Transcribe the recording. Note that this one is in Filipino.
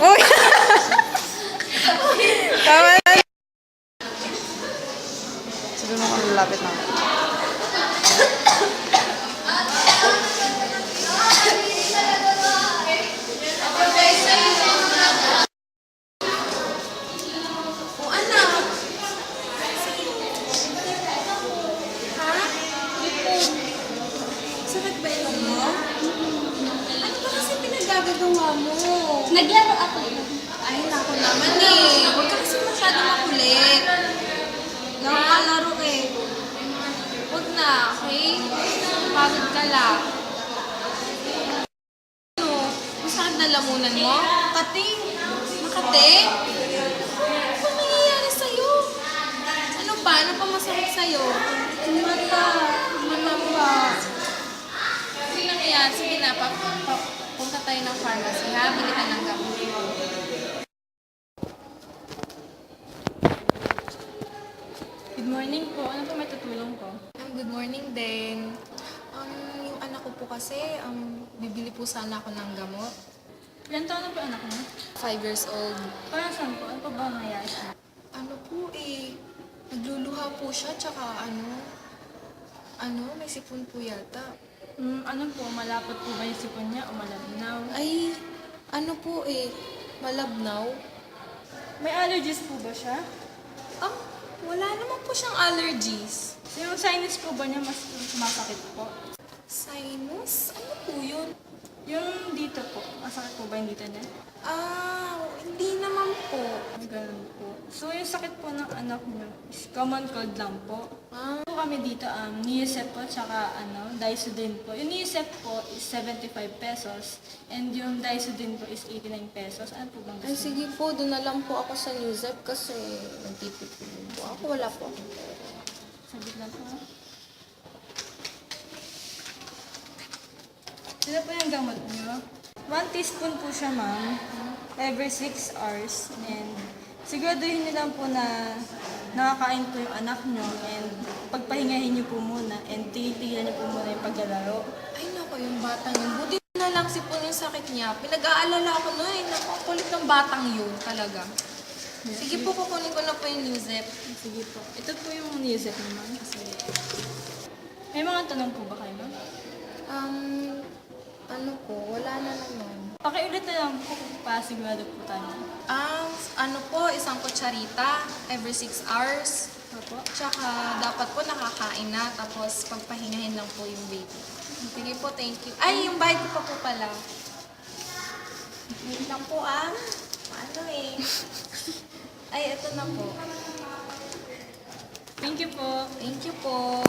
Uy! Tama na. Sabi mo kung lalapit na. O anak, ha? Sakit ba ilong mo? Ano ba kasi pinagagagawa mo? Naglaro ako. Ay, naku naman eh. Huwag ka kasi masyado makulit. Nakakalaro eh. Huwag na, okay? Pagod ka lang. Ano? Masakit na lamunan mo? Makati? Makati? Ano ba nangyayari sa'yo? Ano ba? Ano pa masakit sa'yo? Mata. Mata pa. Sige lang yan. Sige na. Punta tayo ng pharmacy ha. Bili ka ng gamot. Good morning po. Ano po may tutulong ko? Good morning din. Yung anak ko po kasi, bibili po sana ako ng gamot. Ilan taon na po anak mo? 5 years old. Para saan po? Ano po ba nangyayari siya? Ano po eh, nagluluha po siya, tsaka may sipon po yata. Ano po? Malapot po ba yung sipon niya o malabnaw? Ay, ano po eh, malabnaw. May allergies po ba siya? Wala naman po siyang allergies. So, yung sinus po ba niya mas sumasakit po? Sinus? Ano po yun? Yung dito po, masakit po ba yung dito niya? Hindi naman po. Ganun po. So, yung sakit po ng anak niyo is common cold lang po. Po kami dito, Neosep po, tsaka Dysodin po. Yung Neosep po is 75 pesos, and yung Dysodin po is 89 pesos. Ano po bang Ay, gusto? sige po, doon na lang po ako sa Newsep kasi nagtitipid po ako. Wala po akong pera. Saglit lang po. Sila po yung gamot niyo. 1 teaspoon po siya, ma'am. Every 6 hours. And siguraduhin niyo lang po na nakakain po yung anak niyo. And pagpahingahin niyo po muna. And tigilan niyo po muna yung paglalaro. Ay, naku, yung batang yun. Buti na lang sipon yung sakit niya. Pinag-aalala ko na eh. Naku, ang kulit ng batang yun talaga. Sige po, kukunin ko na po yung Newsep. Sige po. Ito po yung Neosep naman. May mga tanong po ba kayo, ma'am? Ano po, wala na naman. Pakiulit na lang po kung pasigurado po tayo. Ano po, isang kutsarita every 6 hours. Opo. Tsaka dapat po nakakain na, tapos pagpahingahin lang po yung baby. Sige po, thank you. Ay, yung bayad ko pa po pala. Wait lang po Ano eh. Ay, ito na po. Thank you po. Thank you po.